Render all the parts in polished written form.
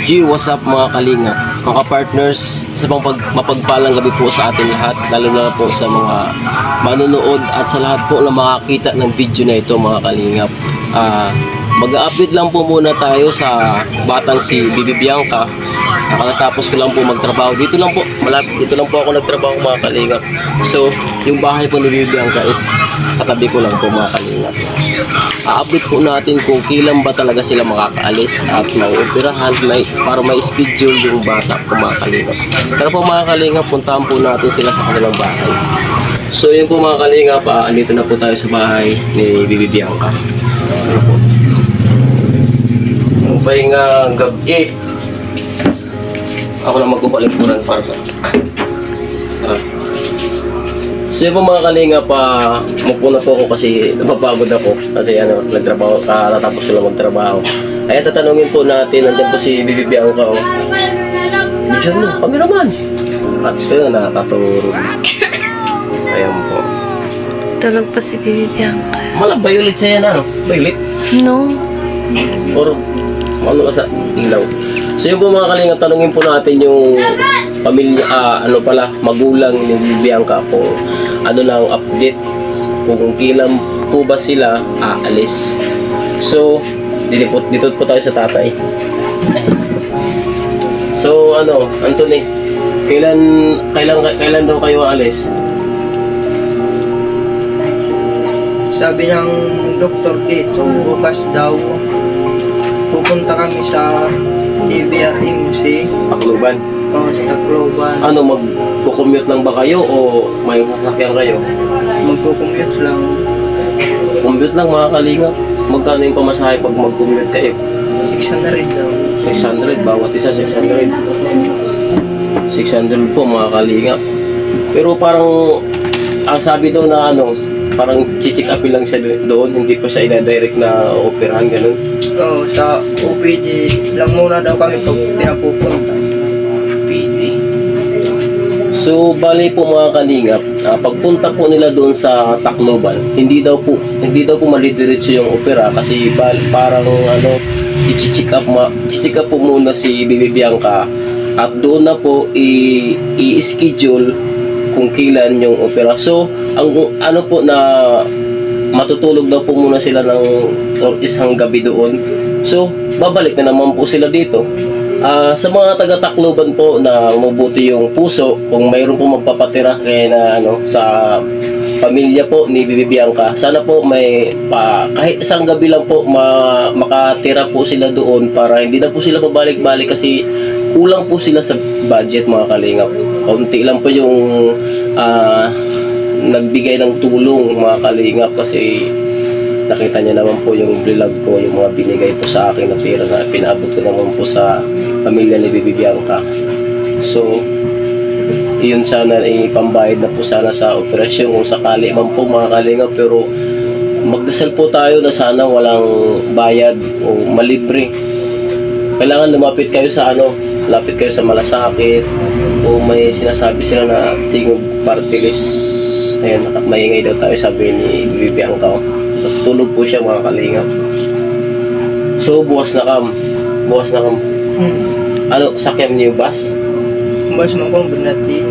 G, what's up mga kalingap, mga partners, sa mapagpalang gabi po sa ating lahat, lalo na po sa mga manonood at sa lahat po na makakita ng video na ito mga kalingap. Mag-update lang po muna tayo sa batang si Bibi Bianca. Nakatapos ko lang po magtrabaho. Dito lang po, malapit dito lang po ako nagtrabaho mga kalingap. So, yung bahay po ni Bibi Bianca is katabi ko lang po mga kalingap. I-update po natin kung kailan ba talaga sila makakaalis at mauoperahan para may schedule yung bata po mga kalingap. Tara po mga kalingap, puntahan po natin sila sa kanilang bahay. So, yun po mga kalingap, andito na po tayo sa bahay ni Bibi Bianca. Ano po? Pahinga gabi. Ako lang magkukulimpunan para sa So yun po mga kalingap, magpuna po ako kasi napapagod ako kasi nagtrabaho, tatapos ko lang magtrabaho. Ay tatanungin po natin, nandiyan po si Bibi Bianca. Diyan mo, kameraman. At ito na nakaturo. Ayan po. Tulog pa si Bibi Bianca. Malang violet siya yan, Violet? No. Or ano ka sa ilaw. So yun po mga kalingap, tanungin po natin yung pamilya, magulang ni Bibi Bianca po. Ano lang update kung kailan po ba sila aalis. So dito po tayo sa tatay. So Anthony, kailan daw kayo aalis? Sabi ng doktor dito, bukas daw pupunta kami sa DBRMC. Tacloban? Oo, sa Tacloban. Magko-commute lang ba kayo o may sasakyan kayo? Magko-commute lang. Commute lang mga kalingap. Magkano yung pamasahe pag mag-commute kayo? 600 daw. 600, bawat isa 600. 600 po mga kalingap. Pero parang, ang sabi daw na parang chichik upin lang siya doon, hindi pa siya ina-direct na operahan, ganun. Oo, sa OPD lang muna daw kami pag pinapupunta. OPD. So, bali po mga kalingap, pagpunta po nila doon sa Tacloban, hindi daw po malidiretso yung opera kasi parang i-check up po muna si Bibi Bianca at doon na po i-schedule kung kailan yung opera. So, ang po na matutulog daw po muna sila or isang gabi doon. So, babalik na naman po sila dito. Sa mga taga-Tacloban po na mabuti yung puso, kung mayroon po magpapatira kaya sa pamilya po ni Bibi Bianca, sana po kahit isang gabi lang po makatira po sila doon para hindi na po sila pabalik-balik kasi kulang po sila sa budget mga kalingap. Kaunti lang po yung nagbigay ng tulong mga kalingap kasi nakita niya naman po yung vlog ko, yung mga binigay po sa akin na pera na pinaabot ko naman po sa pamilya ni Bibi Bianca. So yun sana pambayad na po sana sa operasyon kung sakali man po mga kalingap, pero magdasal po tayo na sana walang bayad o malibre. Kailangan lumapit kayo sa lapit kayo sa malasakit o may sinasabi sila na tingog party list. Ayan, maingay daw tayo, sabi ni Bibi Bianca. Natutulog po siya mga kalingap. So bukas na kam. Sakyan niyo bus? Bus mo kung binatin.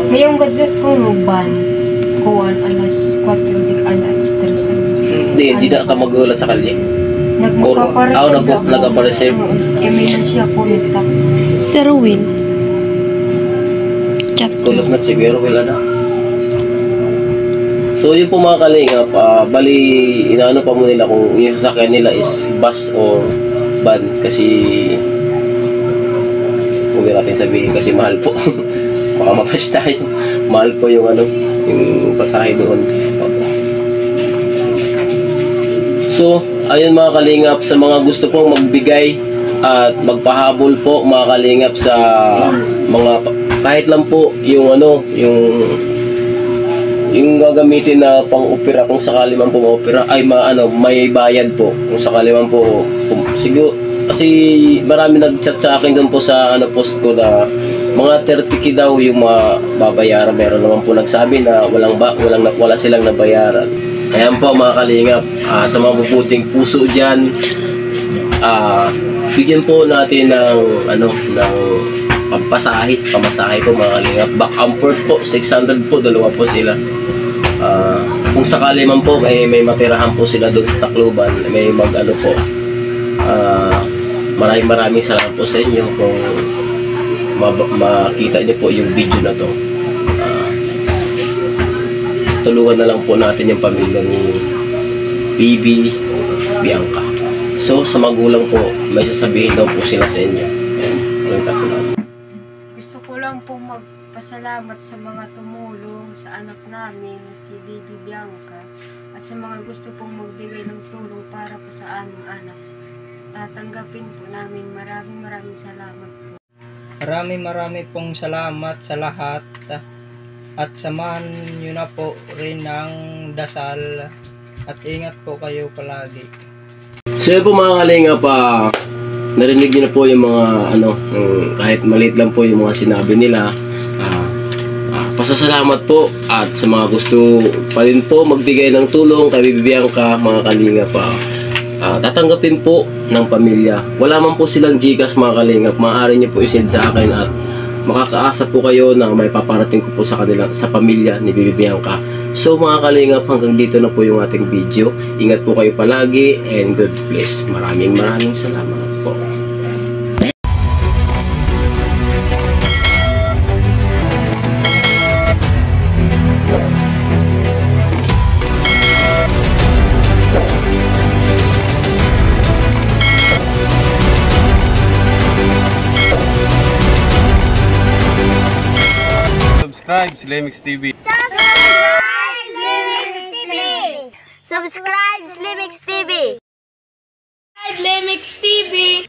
Ngayong gadget ko ban kuwan alas 4 alas 3. Hindi na ka magulat sa kalye. Nagpapareserve. Kami na siya po yung tap. Sir Will. Chat. Tulog na siguro wala na. So yun po mga kalingap, bali inaano pa mo nila kung yung sasakyan nila is bus or van kasi huwag natin sabihin kasi mahal po. Baka mapash tayo. Mahal po yung yung pasahe doon. So ayun mga kalingap, sa mga gusto pong magbigay at magpahabol po mga kalingap sa mga kahit lang po yung gagamitin na pang-opera kung sakali man po ma-opera ay may bayad po kung sakali man po siguro kasi marami nag-chat sa akin doon po sa post ko na mga 30k daw yung mababayaran. Meron naman po nagsabi na wala silang nabayaran. Ayan po mga kalingap, sa mga mabuting puso dyan, bigyan po natin ng ng pamasahe po mga kalingap. Back and forth po, 600 po, dalawa po sila. Kung sakali man po may matirahan po sila doon sa Tacloban, may po, maraming salamat po sa inyo kung makita niyo po yung video na to. Tulungan na lang po natin yung pamilya ni Bibi Bianca. So sa magulang po, may sasabihin daw po sila sa inyo. Gusto ko lang pong magpasalamat sa mga tumulong sa anak namin na si Bibi Bianca at sa mga gusto pong magbigay ng tulong para po sa aming anak. Tatanggapin po namin. Maraming salamat po. Marami pong salamat sa lahat at samahan nyo na po rin ng dasal at ingat po kayo palagi. So yun po mga kalingap, narinig niyo na po yung mga kahit maliit lang po yung mga sinabi nila. Pasasalamat po at sa mga gusto pa rin po magbigay ng tulong kay Bibi Bianca, mga kalingap, tatanggapin po ng pamilya. Wala man po silang GCash mga kalingap, maaari niyo po i-send sa akin at makakaasa po kayo na may paparating ko po sa kanila, sa pamilya ni Bibi Bianca. So mga kalingap, hanggang dito na po yung ating video. Ingat po kayo palagi and God bless. Maraming salamat po. Subscribe Slimix TV. Subscribe Slimix TV. Lemix TV!